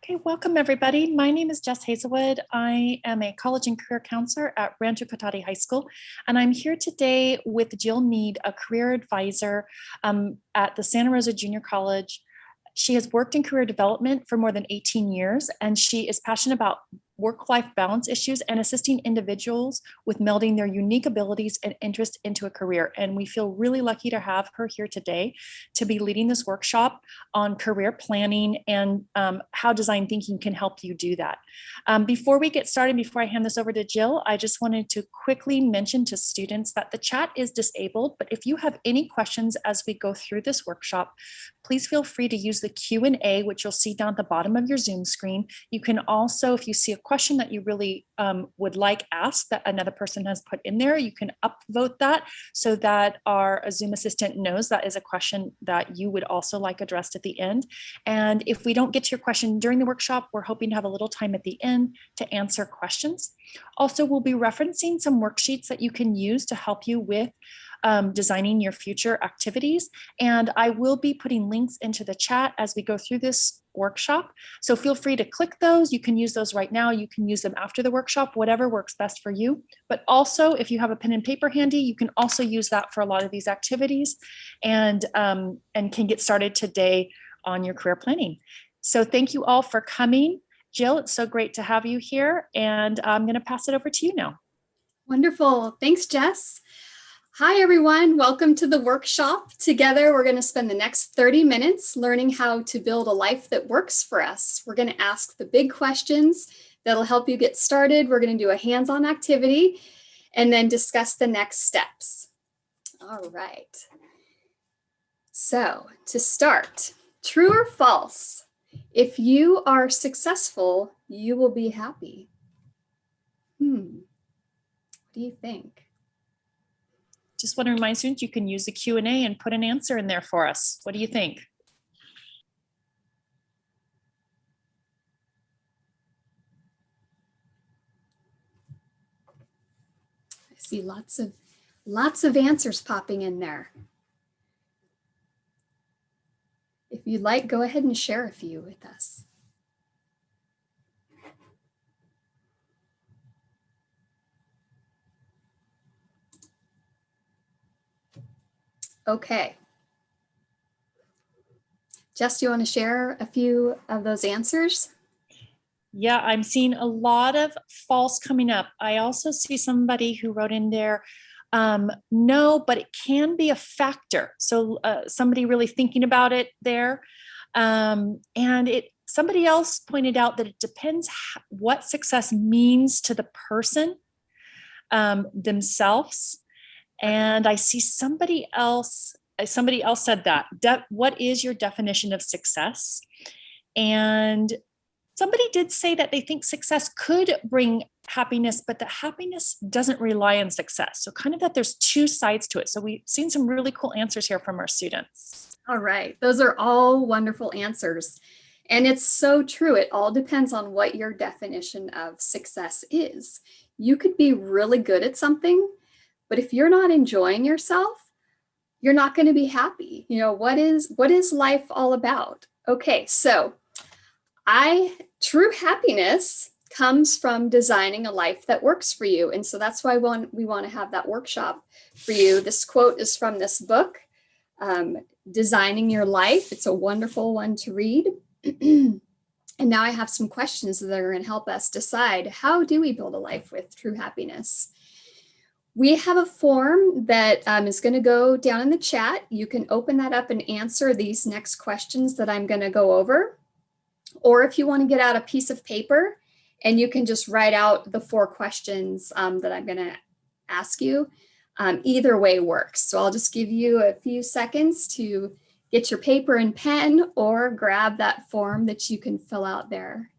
Okay, welcome everybody. My name is Jess Hazelwood. I am a college and career counselor at Rancho Cotati High School, and I'm here today with Jill Mead, a career advisor at the Santa Rosa Junior College. She has worked in career development for more than 18 years, and she is passionate about work-life balance issues and assisting individuals with melding their unique abilities and interest into a career. And we feel really lucky to have her here today to be leading this workshop on career planning and how design thinking can help you do that. Before we get started, before I hand this over to Jill, I just wanted to quickly mention to students that the chat is disabled, but if you have any questions as we go through this workshop, please feel free to use the Q&A, which you'll see down at the bottom of your Zoom screen. You can also, if you see a question that you really would like asked that another person has put in there, you can upvote that so that our Zoom assistant knows that is a question that you would also like addressed at the end. And if we don't get to your question during the workshop, we're hoping to have a little time at the end to answer questions. Also, we'll be referencing some worksheets that you can use to help you with designing your future activities. And I will be putting links into the chat as we go through this workshop. So feel free to click those. You can use those right now. You can use them after the workshop, whatever works best for you. But also, if you have a pen and paper handy, you can also use that for a lot of these activities and can get started today on your career planning. So thank you all for coming. Jill, it's so great to have you here. And I'm going to pass it over to you now. Wonderful. Thanks, Jess. Hi, everyone. Welcome to the workshop. Together, we're going to spend the next 30 minutes learning how to build a life that works for us. We're going to ask the big questions that'll help you get started. We're going to do a hands-on activity and then discuss the next steps. All right. So to start, true or false? If you are successful, you will be happy. What do you think? Just want to remind students you can use the Q&A and put an answer in there for us. What do you think? I see lots of answers popping in there. If you'd like, go ahead and share a few with us. Okay. Jess, do you want to share a few of those answers? Yeah, I'm seeing a lot of false coming up. I also see somebody who wrote in there, no, but it can be a factor. So somebody really thinking about it there. Somebody else pointed out that it depends what success means to the person themselves. And I see somebody else said that. What is your definition of success? And somebody did say that they think success could bring happiness, but that happiness doesn't rely on success. So kind of that there's two sides to it. So we've seen some really cool answers here from our students. All right. Those are all wonderful answers. And it's so true. It all depends on what your definition of success is. You could be really good at something, but if you're not enjoying yourself, you're not going to be happy. You know, what is life all about? Okay, so true happiness comes from designing a life that works for you. And so that's why we want to have that workshop for you. This quote is from this book, Designing Your Life. It's a wonderful one to read. And now I have some questions that are going to help us decide, how do we build a life with true happiness? We have a form that is going to go down in the chat. You can open that up and answer these next questions that I'm going to go over. Or if you want to get out a piece of paper and you can just write out the 4 questions that I'm going to ask you, either way works. So I'll just give you a few seconds to get your paper and pen or grab that form that you can fill out there.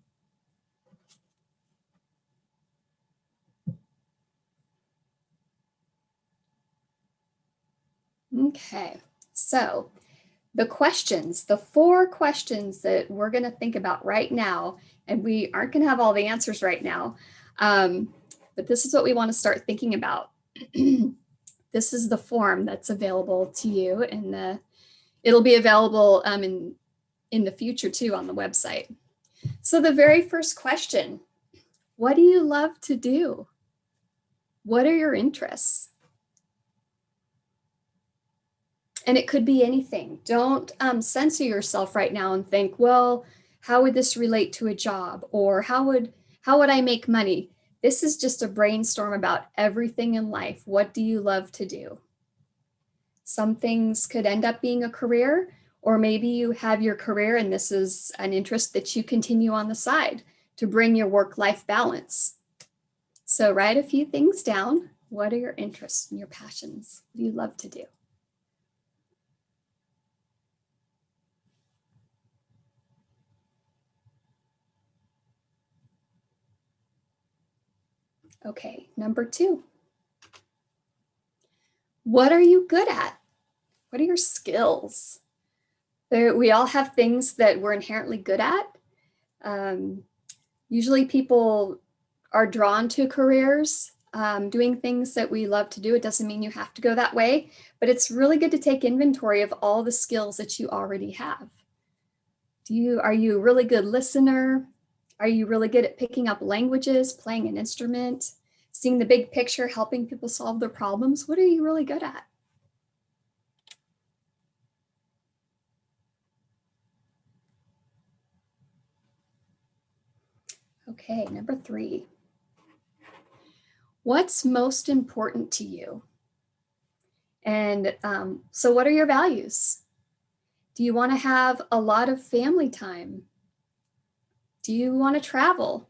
Okay, so the 4 questions that we're going to think about right now, and we aren't going to have all the answers right now, but this is what we want to start thinking about. This is the form that's available to you, and it'll be available in the future too on the website. So the very first question, what do you love to do? What are your interests? And it could be anything. Don't censor yourself right now and think, well, how would this relate to a job? Or how would I make money? This is just a brainstorm about everything in life. What do you love to do? Some things could end up being a career, or maybe you have your career and this is an interest that you continue on the side to bring your work-life balance. So write a few things down. What are your interests and your passions? What do you love to do? Okay, number 2. What are you good at? What are your skills? We all have things that we're inherently good at. Usually people are drawn to careers, doing things that we love to do. It doesn't mean you have to go that way, but it's really good to take inventory of all the skills that you already have. Are you a really good listener? Are you really good at picking up languages, playing an instrument, seeing the big picture, helping people solve their problems? What are you really good at? Okay, number 3. What's most important to you? And so what are your values? Do you want to have a lot of family time? Do you want to travel?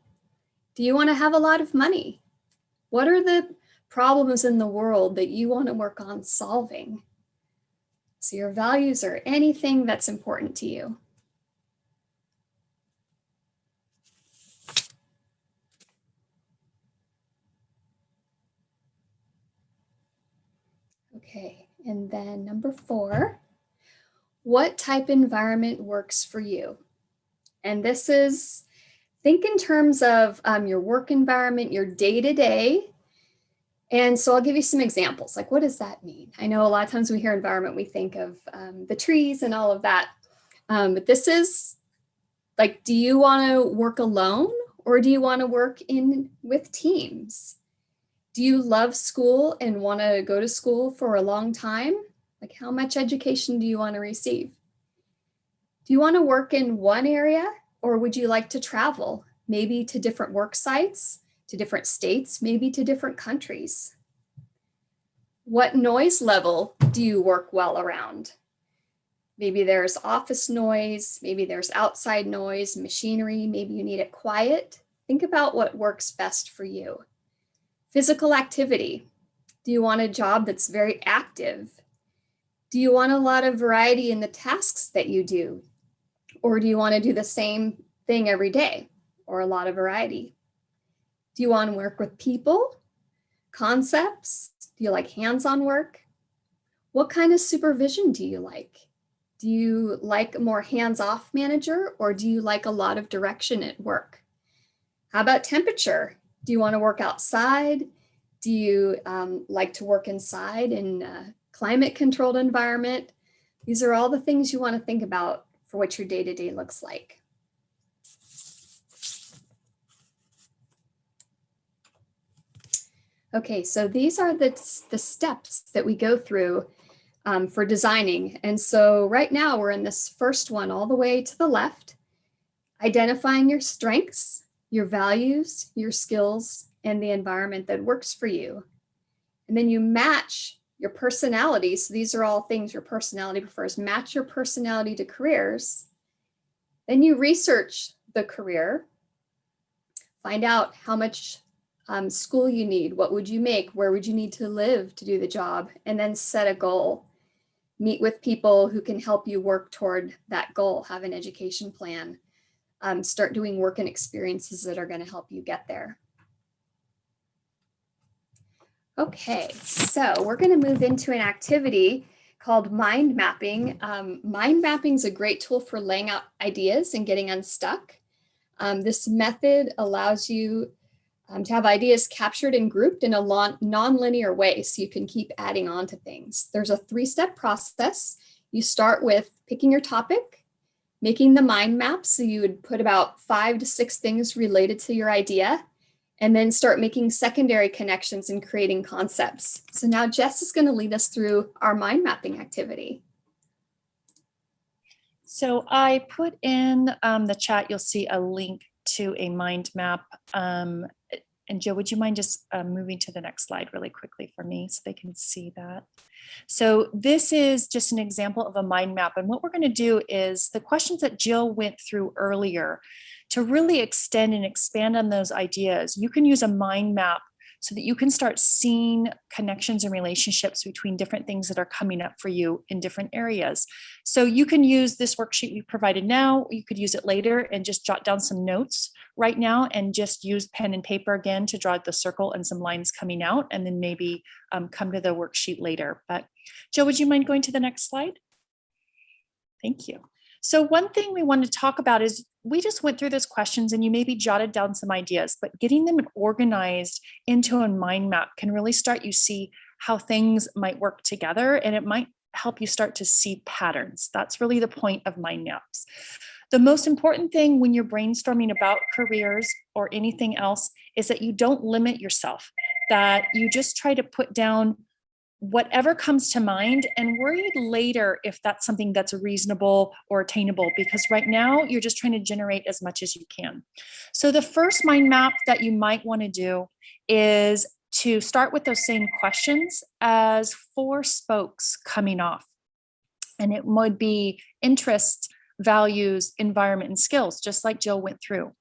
Do you want to have a lot of money? What are the problems in the world that you want to work on solving? So your values are anything that's important to you. Okay, and then number 4, what type environment works for you? And this is, think in terms of your work environment, your day-to-day. And so I'll give you some examples. Like, what does that mean? I know a lot of times we hear environment, we think of the trees and all of that. But this is like, do you want to work alone or do you want to work with teams? Do you love school and want to go to school for a long time? Like, how much education do you want to receive? Do you want to work in one area or would you like to travel? Maybe to different work sites, to different states, maybe to different countries? What noise level do you work well around? Maybe there's office noise, maybe there's outside noise, machinery, maybe you need it quiet. Think about what works best for you. Physical activity. Do you want a job that's very active? Do you want a lot of variety in the tasks that you do? Or do you want to do the same thing every day or a lot of variety? Do you want to work with people, concepts? Do you like hands-on work? What kind of supervision do you like? Do you like a more hands-off manager or do you like a lot of direction at work? How about temperature? Do you want to work outside? Do you like to work inside in a climate-controlled environment? These are all the things you want to think about for what your day-to-day looks like. Okay, so these are the steps that we go through for designing. And so right now we're in this first one all the way to the left, identifying your strengths, your values, your skills, and the environment that works for you. And then you match your personality. So these are all things your personality prefers. Match your personality to careers. Then you research the career, find out how much school you need, what would you make, where would you need to live to do the job, and then set a goal. Meet with people who can help you work toward that goal, have an education plan, start doing work and experiences that are going to help you get there. Okay, so we're going to move into an activity called mind mapping. Mind mapping is a great tool for laying out ideas and getting unstuck. This method allows you to have ideas captured and grouped in a non-linear way so you can keep adding on to things. There's a 3-step process. You start with picking your topic, making the mind map. So you would put about 5 to 6 things related to your idea, and then start making secondary connections and creating concepts. So now Jess is going to lead us through our mind mapping activity. So I put in the chat, you'll see a link to a mind map. And Jill, would you mind just moving to the next slide really quickly for me so they can see that? So this is just an example of a mind map. And what we're going to do is the questions that Jill went through earlier, to really extend and expand on those ideas, you can use a mind map so that you can start seeing connections and relationships between different things that are coming up for you in different areas. So you can use this worksheet we provided now, you could use it later and just jot down some notes right now and just use pen and paper again to draw the circle and some lines coming out, and then maybe come to the worksheet later. But Jill, would you mind going to the next slide? Thank you. So one thing we want to talk about is we just went through those questions and you maybe jotted down some ideas, but getting them organized into a mind map can really start you see how things might work together, and it might help you start to see patterns. That's really the point of mind maps. The most important thing when you're brainstorming about careers or anything else is that you don't limit yourself, that you just try to put down whatever comes to mind and worry later if that's something that's reasonable or attainable, because right now you're just trying to generate as much as you can. So the first mind map that you might want to do is to start with those same questions as 4 spokes coming off. And it would be interests, values, environment, and skills, just like Jill went through.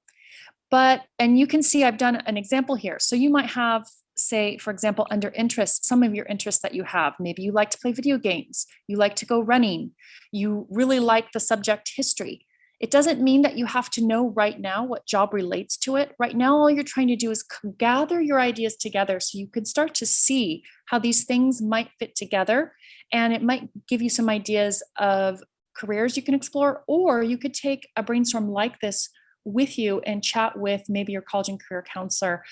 And you can see I've done an example here. So you might have, say, for example, under interests, some of your interests that you have. Maybe you like to play video games, you like to go running, you really like the subject history. It doesn't mean that you have to know right now what job relates to it. Right now, all you're trying to do is gather your ideas together so you can start to see how these things might fit together. And it might give you some ideas of careers you can explore, or you could take a brainstorm like this with you and chat with maybe your college and career counselor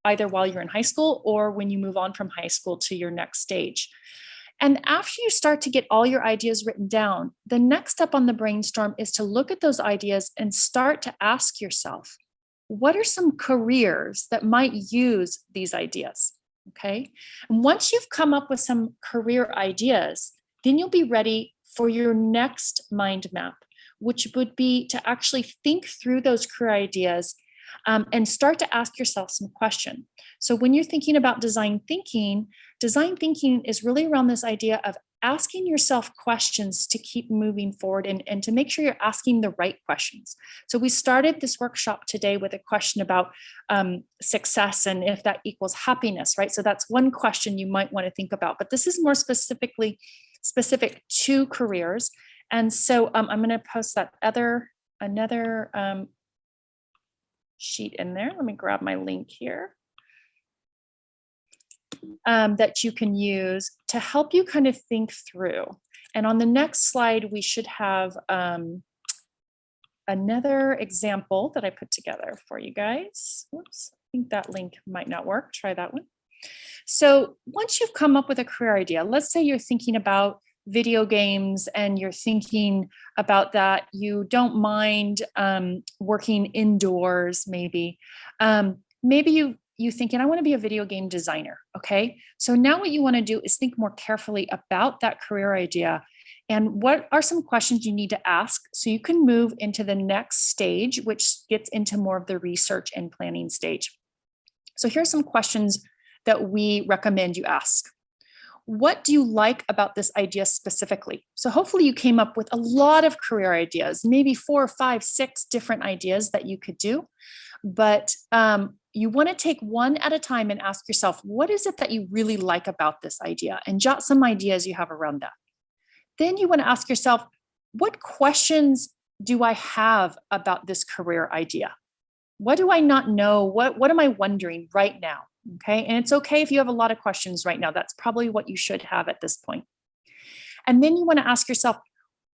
either while you're in high school or when you move on from high school to your next stage. And after you start to get all your ideas written down, the next step on the brainstorm is to look at those ideas and start to ask yourself, what are some careers that might use these ideas? Okay. And once you've come up with some career ideas, then you'll be ready for your next mind map, which would be to actually think through those career ideas and start to ask yourself some questions. So when you're thinking about design thinking is really around this idea of asking yourself questions to keep moving forward and to make sure you're asking the right questions. So we started this workshop today with a question about success and if that equals happiness, right? So that's one question you might want to think about, but this is more specific to careers. And so I'm going to post that another sheet in there. Let me grab my link here that you can use to help you kind of think through. And on the next slide, we should have another example that I put together for you guys. Whoops, I think that link might not work. Try that one. So once you've come up with a career idea, let's say you're thinking about video games and you're thinking about that, you don't mind working indoors, maybe you thinking, I want to be a video game designer. Okay, so now what you want to do is think more carefully about that career idea and what are some questions you need to ask so you can move into the next stage, which gets into more of the research and planning stage. So here's some questions that we recommend you ask. What do you like about this idea specifically? So hopefully you came up with a lot of career ideas, maybe 4, 5, 6 different ideas that you could do. But you want to take one at a time and ask yourself, what is it that you really like about this idea? And jot some ideas you have around that. Then you want to ask yourself, what questions do I have about this career idea? What do I not know? What am I wondering right now? Okay, and it's okay if you have a lot of questions right now. That's probably what you should have at this point. And then you want to ask yourself,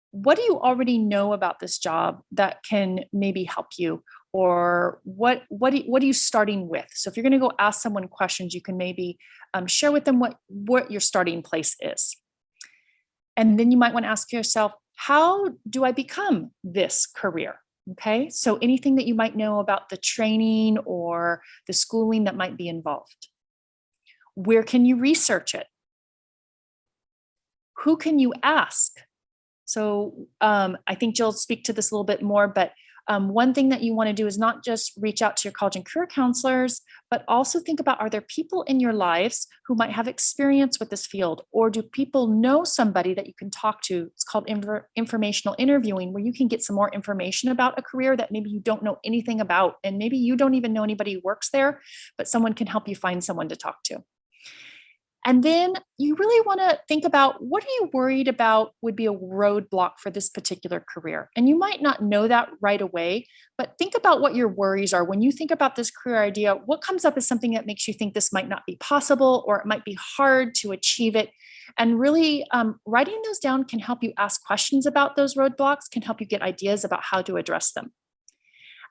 what do you already know about this job that can maybe help you? Or what are you starting with? So if you're going to go ask someone questions, you can maybe share with them what your starting place is. And then you might want to ask yourself, How do I become this career? Okay, so anything that you might know about the training or the schooling that might be involved. Where can you research it? Who can you ask? So I think Jill will speak to this a little bit more, but one thing that you want to do is not just reach out to your college and career counselors, but also think about, are there people in your lives who might have experience with this field? Or do people know somebody that you can talk to? It's called informational interviewing, where you can get some more information about a career that maybe you don't know anything about. And maybe you don't even know anybody who works there, but someone can help you find someone to talk to. And then you really want to think about, what are you worried about would be a roadblock for this particular career? And you might not know that right away, but think about what your worries are. When you think about this career idea, what comes up as something that makes you think this might not be possible, or it might be hard to achieve it? And really writing those down can help you ask questions about those roadblocks, can help you get ideas about how to address them.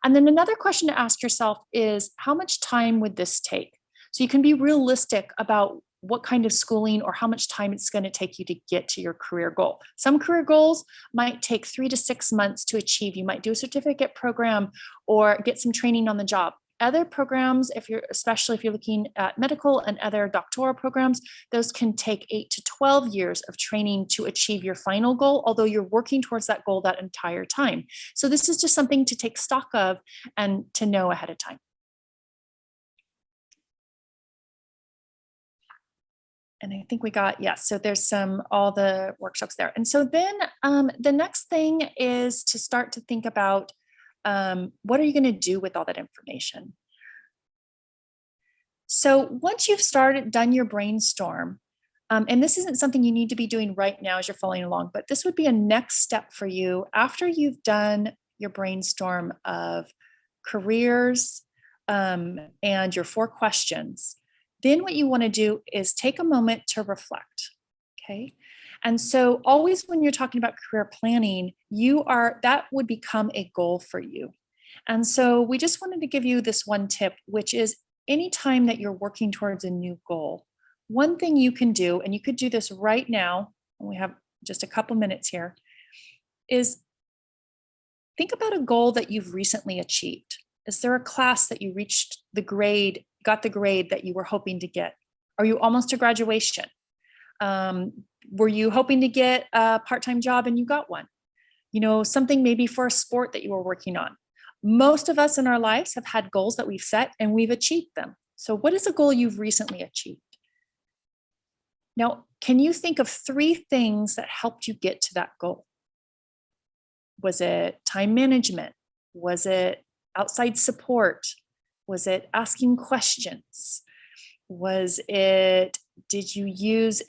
And then another question to ask yourself is, how much time would this take? So you can be realistic about what kind of schooling or how much time it's going to take you to get to your career goal. Some career goals might take 3 to 6 months to achieve. You might do a certificate program or get some training on the job. Other programs, especially if you're looking at medical and other doctoral programs, those can take 8 to 12 years of training to achieve your final goal, although you're working towards that goal that entire time. So this is just something to take stock of and to know ahead of time. And I think we got, yes, so there's all the workshops there. And so then the next thing is to start to think about, what are you going to do with all that information? So once you've done your brainstorm, and this isn't something you need to be doing right now as you're following along, but this would be a next step for you after you've done your brainstorm of careers and your 4 questions. Then what you want to do is take a moment to reflect. Okay. And so always when you're talking about career planning, that would become a goal for you. And so we just wanted to give you this one tip, which is anytime that you're working towards a new goal, one thing you can do, and you could do this right now, and we have just a couple minutes here, is think about a goal that you've recently achieved. Is there a class that you got the grade that you were hoping to get? Are you almost to graduation? Were you hoping to get a part-time job and you got one? Something maybe for a sport that you were working on. Most of us in our lives have had goals that we've set and we've achieved them. So what is a goal you've recently achieved? Now, can you think of 3 things that helped you get to that goal? Was it time management? Was it outside support? Was it asking questions? Did you use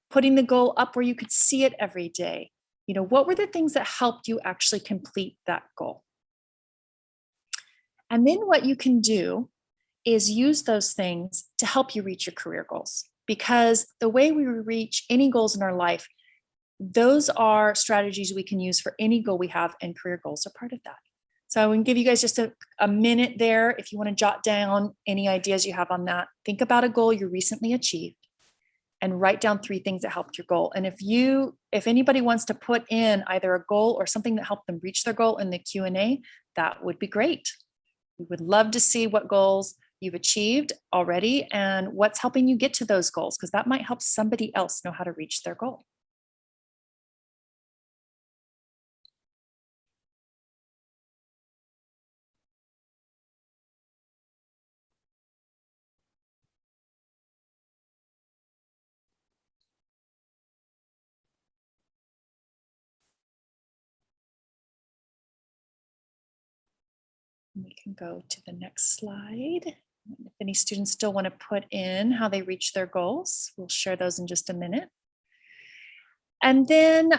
putting the goal up where you could see it every day? What were the things that helped you actually complete that goal? And then what you can do is use those things to help you reach your career goals. Because the way we reach any goals in our life, those are strategies we can use for any goal we have, and career goals are part of that. So I want to give you guys just a minute there if you want to jot down any ideas you have on that. Think about a goal you recently achieved and write down 3 things that helped your goal. And if anybody wants to put in either a goal or something that helped them reach their goal in the Q&A, that would be great. We would love to see what goals you've achieved already and what's helping you get to those goals, because that might help somebody else know how to reach their goal. We can go to the next slide. If any students still want to put in how they reach their goals, we'll share those in just a minute. And then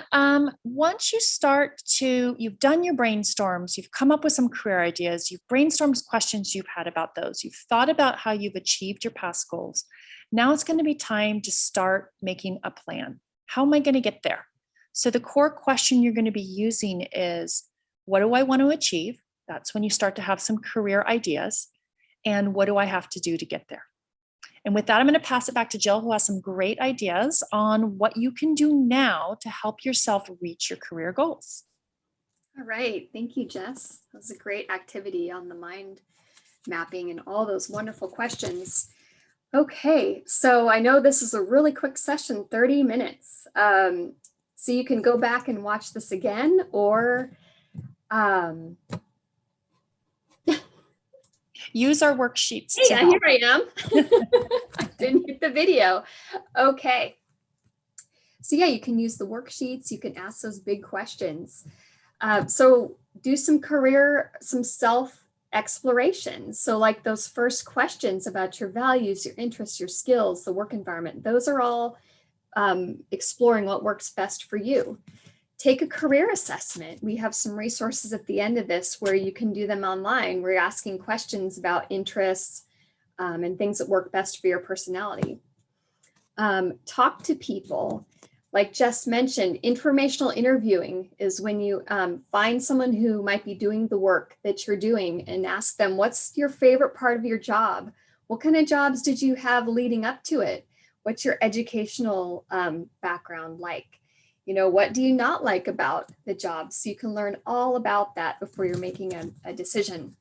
once you've done your brainstorms, you've come up with some career ideas, you've brainstormed questions you've had about those, you've thought about how you've achieved your past goals. Now it's going to be time to start making a plan. How am I going to get there? So the core question you're going to be using is, what do I want to achieve? That's when you start to have some career ideas. And what do I have to do to get there? And with that, I'm going to pass it back to Jill, who has some great ideas on what you can do now to help yourself reach your career goals. All right. Thank you, Jess. That was a great activity on the mind mapping and all those wonderful questions. Okay, so I know this is a really quick session, 30 minutes. So you can go back and watch this again, or use our worksheets. Hey, here I am. I didn't hit the video. Okay. So yeah, you can use the worksheets. You can ask those big questions. So do some self exploration. So like those first questions about your values, your interests, your skills, the work environment, those are all exploring what works best for you. Take a career assessment. We have some resources at the end of this where you can do them online. We're asking questions about interests and things that work best for your personality. Talk to people. Like Jess mentioned, informational interviewing is when you find someone who might be doing the work that you're doing and ask them, what's your favorite part of your job? What kind of jobs did you have leading up to it? What's your educational background like? You know, what do you not like about the job? So you can learn all about that before you're making a decision.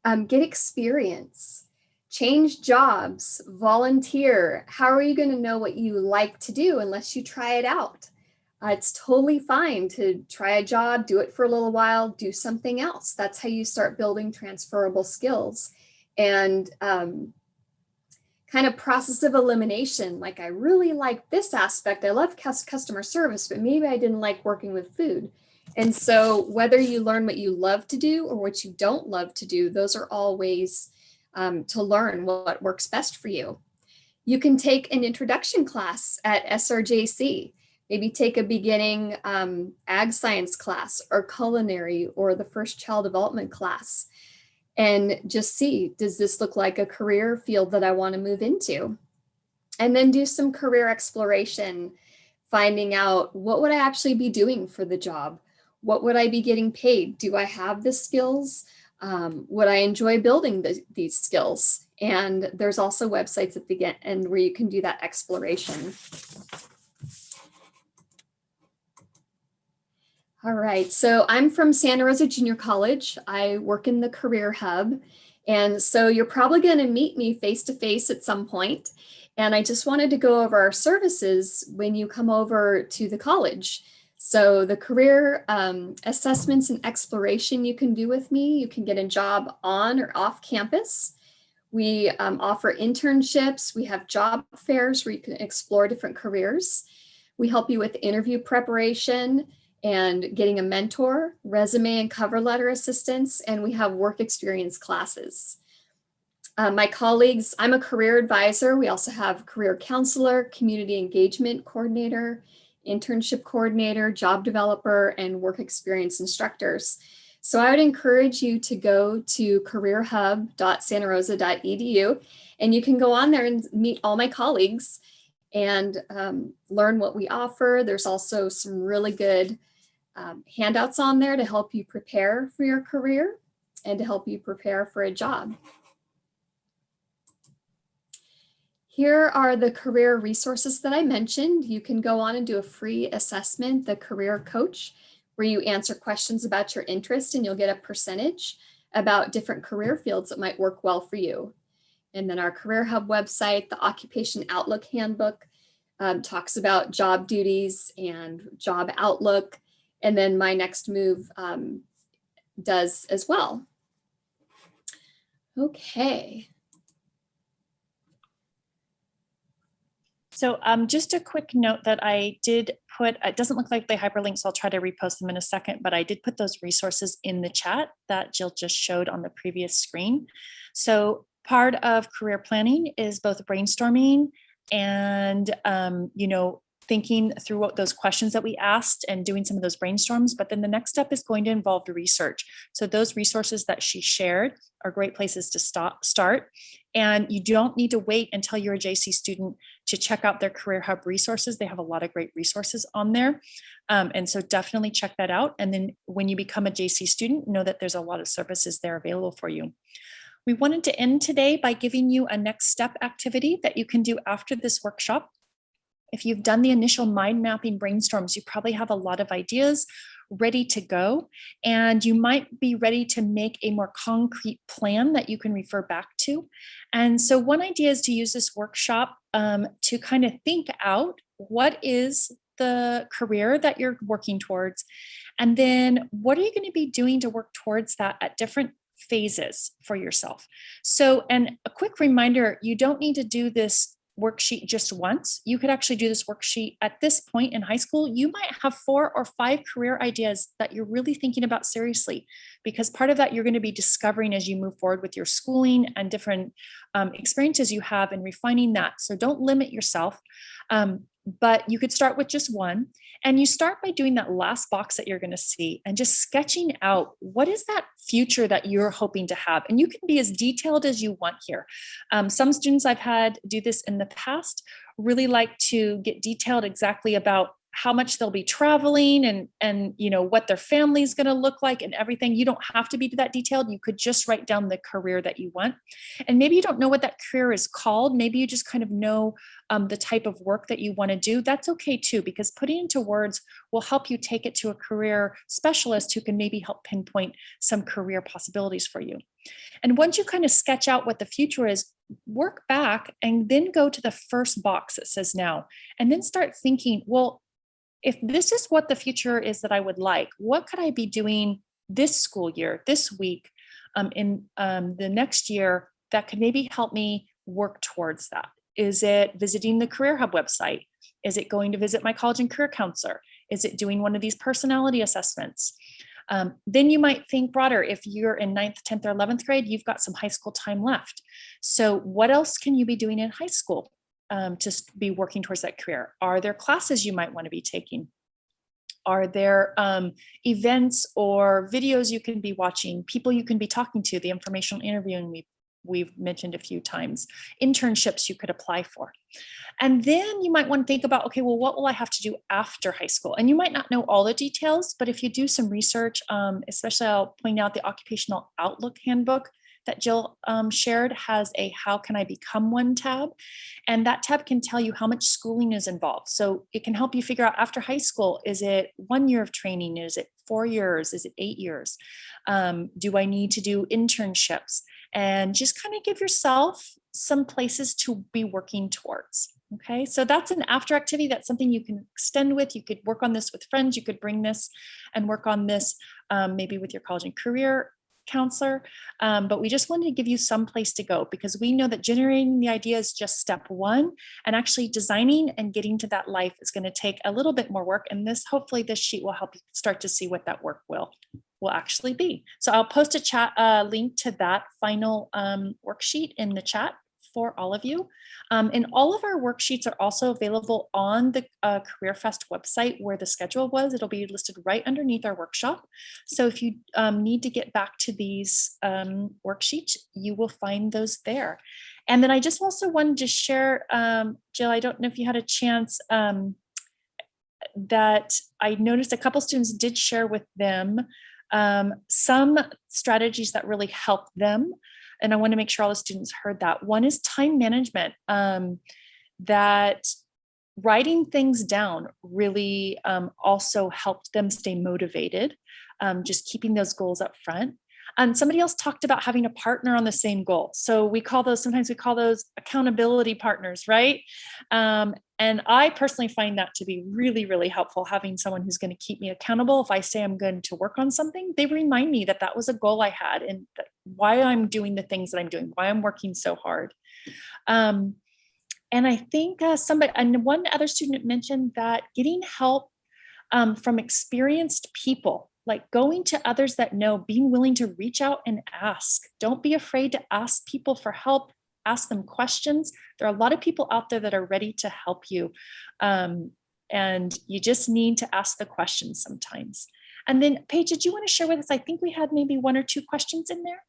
Get experience. Change jobs, volunteer. How are you going to know what you like to do unless you try it out? It's totally fine to try a job, do it for a little while, do something else. That's how you start building transferable skills. And kind of process of elimination. Like, I really like this aspect. I love customer service, but maybe I didn't like working with food. And so whether you learn what you love to do or what you don't love to do, those are all ways to learn what works best for you. You can take an introduction class at SRJC. Maybe take a beginning ag science class or culinary or the first child development class and just see, does this look like a career field that I want to move into? And then do some career exploration, finding out what would I actually be doing for the job? What would I be getting paid? Do I have the skills? Would I enjoy building these skills? And there's also websites at the end where you can do that exploration. All right, so I'm from Santa Rosa Junior College. I work in the Career Hub. And so you're probably going to meet me face to face at some point. And I just wanted to go over our services when you come over to the college. So the career assessments and exploration you can do with me. You can get a job on or off campus. We offer internships. We have job fairs where you can explore different careers. We help you with interview preparation and getting a mentor, resume and cover letter assistance, and we have work experience classes. My colleagues, I'm a career advisor. We also have career counselor, community engagement coordinator, internship coordinator, job developer, and work experience instructors. So I would encourage you to go to careerhub.santarosa.edu, and you can go on there and meet all my colleagues and learn what we offer. There's also some really good handouts on there to help you prepare for your career and to help you prepare for a job. Here are the career resources that I mentioned. You can go on and do a free assessment, the Career Coach, where you answer questions about your interest and you'll get a percentage about different career fields that might work well for you. And then our Career Hub website, the Occupation Outlook Handbook, talks about job duties and job outlook. And then My Next Move does as well. Okay. So just a quick note that I did put, it doesn't look like they hyperlink, so I'll try to repost them in a second, but I did put those resources in the chat that Jill just showed on the previous screen. So part of career planning is both brainstorming and, thinking through what those questions that we asked and doing some of those brainstorms. But then the next step is going to involve research. So those resources that she shared are great places to start. And you don't need to wait until you're a JC student to check out their Career Hub resources. They have a lot of great resources on there. And so definitely check that out. And then when you become a JC student, know that there's a lot of services there available for you. We wanted to end today by giving you a next step activity that you can do after this workshop. If you've done the initial mind mapping brainstorms, you probably have a lot of ideas ready to go, and you might be ready to make a more concrete plan that you can refer back to. And so one idea is to use this workshop to kind of think out what is the career that you're working towards, and then what are you going to be doing to work towards that at different phases for yourself. So, and a quick reminder, you don't need to do this worksheet just once. You could actually do this worksheet at this point in high school. You might have 4 or 5 career ideas that you're really thinking about seriously, because part of that you're going to be discovering as you move forward with your schooling and different experiences you have and refining that. So don't limit yourself. But you could start with just one, and you start by doing that last box that you're going to see and just sketching out what is that future that you're hoping to have. And you can be as detailed as you want here. Some students I've had do this in the past really like to get detailed exactly about how much they'll be traveling and you know what their family is going to look like and everything. You don't have to be that detailed. You could just write down the career that you want. And maybe you don't know what that career is called. Maybe you just kind of know the type of work that you want to do. That's okay too, because putting into words will help you take it to a career specialist who can maybe help pinpoint some career possibilities for you. And once you kind of sketch out what the future is, work back and then go to the first box that says now, and then start thinking, well, if this is what the future is that I would like, what could I be doing this school year, this week, in the next year that could maybe help me work towards that? Is it visiting the Career Hub website? Is it going to visit my college and career counselor? Is it doing one of these personality assessments? Then you might think broader. If you're in 9th, 10th, or 11th grade, you've got some high school time left. So what else can you be doing in high school to be working towards that career? Are there classes you might want to be taking? Are there events or videos you can be watching, people you can be talking to, the informational interviewing we've mentioned a few times, internships you could apply for? And then you might want to think about, okay, well, what will I have to do after high school? And you might not know all the details, but if you do some research, especially I'll point out the Occupational Outlook Handbook that Jill shared has a How Can I Become One tab. And that tab can tell you how much schooling is involved. So it can help you figure out after high school, is it 1 year of training? Is it 4 years? Is it 8 years? Do I need to do internships? And just kind of give yourself some places to be working towards. Okay, so that's an after activity. That's something you can extend with. You could work on this with friends. You could bring this and work on this maybe with your college and career counselor. But we just wanted to give you some place to go, because we know that generating the idea is just step one, and actually designing and getting to that life is going to take a little bit more work. And this, hopefully this sheet will help you start to see what that work will actually be. So I'll post a chat link to that final worksheet in the chat for all of you. And all of our worksheets are also available on the CareerFest website where the schedule was. It'll be listed right underneath our workshop. So if you need to get back to these worksheets, you will find those there. And then I just also wanted to share, Jill, I don't know if you had a chance, that I noticed a couple students did share with them some strategies that really help them. And I want to make sure all the students heard that. One is time management, that writing things down really also helped them stay motivated, just keeping those goals up front. And somebody else talked about having a partner on the same goal. So sometimes we call those accountability partners, right? And I personally find that to be really, really helpful, having someone who's going to keep me accountable. If I say I'm going to work on something, they remind me that that was a goal I had and why I'm doing the things that I'm doing, why I'm working so hard. And I think one other student mentioned that getting help from experienced people, like going to others that know, being willing to reach out and ask. Don't be afraid to ask people for help. Ask them questions. There are a lot of people out there that are ready to help you. And you just need to ask the questions sometimes. And then Paige, did you want to share with us? I think we had maybe 1 or 2 questions in there.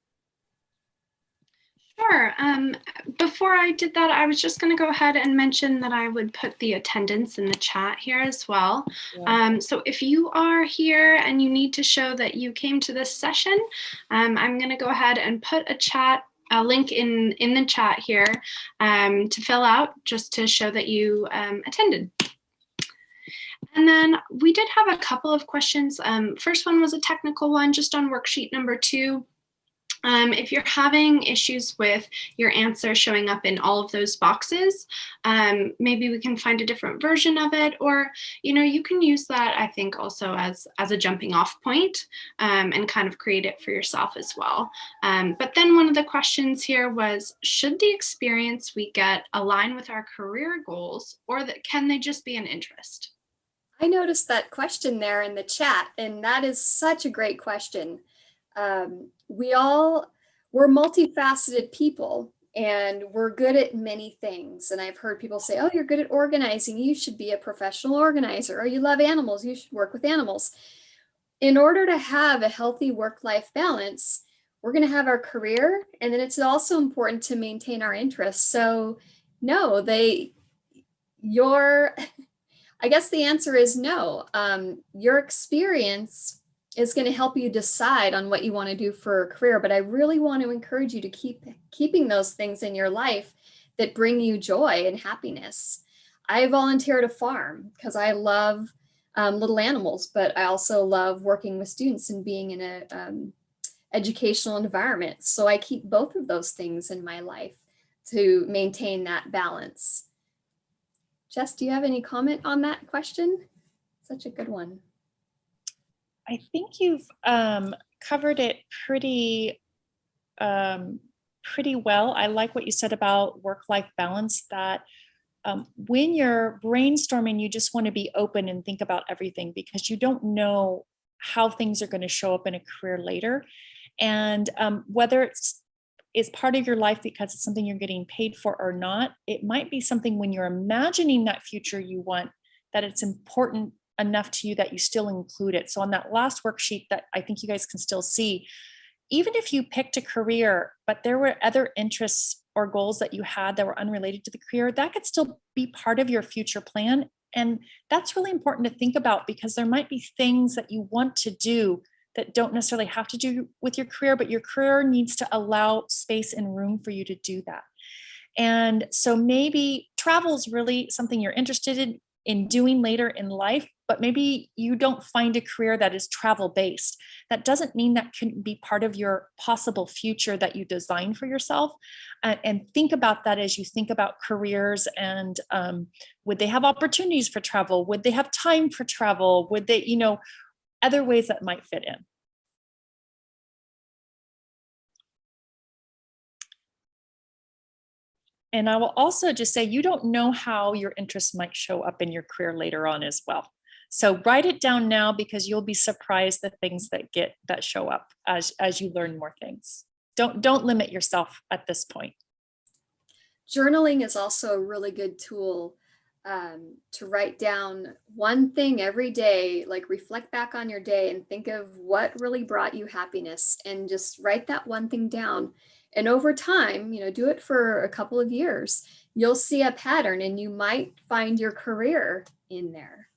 Sure. Before I did that, I was just going to go ahead and mention that I would put the attendance in the chat here as well. Yeah. So if you are here and you need to show that you came to this session, I'm going to go ahead and put a chat a link in the chat here to fill out, just to show that you attended. And then we did have a couple of questions. First one was a technical one, just on worksheet number 2. If you're having issues with your answer showing up in all of those boxes, maybe we can find a different version of it, or, you can use that, I think, also as a jumping off point, and kind of create it for yourself as well. But then one of the questions here was, should the experience we get align with our career goals, or can they just be an interest? I noticed that question there in the chat, and that is such a great question. We're multifaceted people, and we're good at many things. And I've heard people say, oh, you're good at organizing, you should be a professional organizer, or you love animals, you should work with animals. In order to have a healthy work-life balance, we're going to have our career, and then it's also important to maintain our interests. So no, I guess the answer is no. Your experience is going to help you decide on what you want to do for a career, but I really want to encourage you to keeping those things in your life that bring you joy and happiness. I volunteer at a farm because I love little animals, but I also love working with students and being in an educational environment. So I keep both of those things in my life to maintain that balance. Jess, do you have any comment on that question? Such a good one. I think you've covered it pretty well. I like what you said about work-life balance, that when you're brainstorming, you just want to be open and think about everything, because you don't know how things are going to show up in a career later. And whether it's part of your life because it's something you're getting paid for or not, it might be something when you're imagining that future you want, that it's important enough to you that you still include it. So on that last worksheet that I think you guys can still see, even if you picked a career, but there were other interests or goals that you had that were unrelated to the career, that could still be part of your future plan. And that's really important to think about, because there might be things that you want to do that don't necessarily have to do with your career, but your career needs to allow space and room for you to do that. And so maybe travel is really something you're interested in doing later in life, but maybe you don't find a career that is travel based. That doesn't mean that can be part of your possible future that you design for yourself. And think about that as you think about careers, and would they have opportunities for travel? Would they have time for travel? Would they, other ways that might fit in. And I will also just say, you don't know how your interests might show up in your career later on as well. So write it down now, because you'll be surprised the things that show up as you learn more things. Don't limit yourself at this point. Journaling is also a really good tool to write down one thing every day, like reflect back on your day and think of what really brought you happiness, and just write that one thing down. And over time, do it for a couple of years, you'll see a pattern, and you might find your career in there.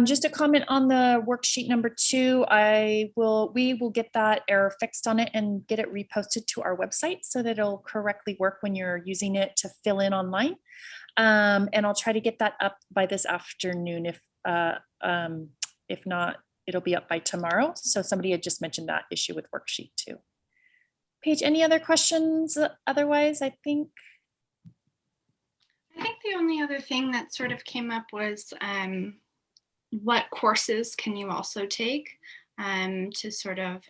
Just a comment on the worksheet number 2. We will get that error fixed on it and get it reposted to our website so that it'll correctly work when you're using it to fill in online. And I'll try to get that up by this afternoon. If not, it'll be up by tomorrow. So somebody had just mentioned that issue with worksheet 2. Paige, any other questions? Otherwise, I think the only other thing that sort of came up was what courses can you also take to sort of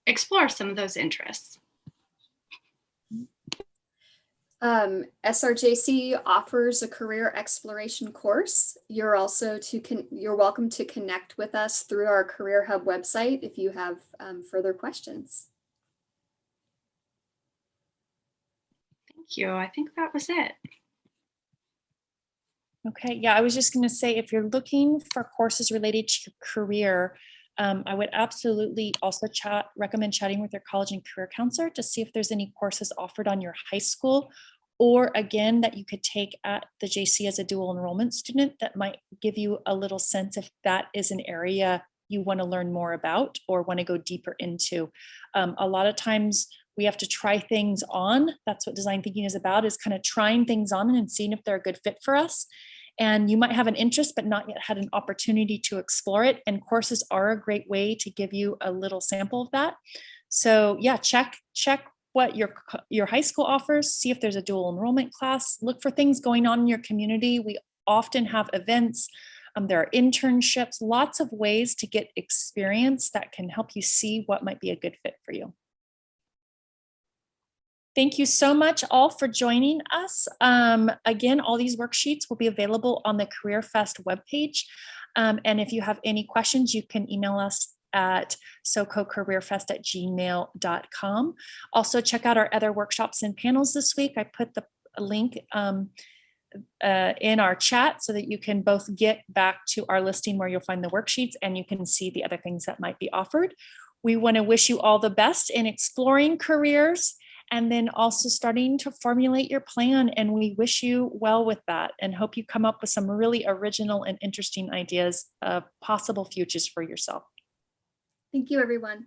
explore some of those interests. SRJC offers a career exploration course. You're also you're welcome to connect with us through our Career Hub website if you have further questions. Thank you. I think that was it. Okay, yeah, I was just going to say, if you're looking for courses related to your career, I would absolutely also recommend chatting with your college and career counselor to see if there's any courses offered on your high school or again, that you could take at the JC as a dual enrollment student that might give you a little sense if that is an area you want to learn more about or want to go deeper into. A lot of times we have to try things on. That's what design thinking is about, is kind of trying things on and seeing if they're a good fit for us. And you might have an interest, but not yet had an opportunity to explore it. And courses are a great way to give you a little sample of that. So yeah, check what your high school offers, see if there's a dual enrollment class, look for things going on in your community. We often have events. There are internships, lots of ways to get experience that can help you see what might be a good fit for you. Thank you so much all for joining us. Again, all these worksheets will be available on the CareerFest webpage. And if you have any questions, you can email us at sococareerfest@gmail.com. Also check out our other workshops and panels this week. I put the link in our chat so that you can both get back to our listing where you'll find the worksheets and you can see the other things that might be offered. We want to wish you all the best in exploring careers and then also starting to formulate your plan. And we wish you well with that and hope you come up with some really original and interesting ideas of possible futures for yourself. Thank you, everyone.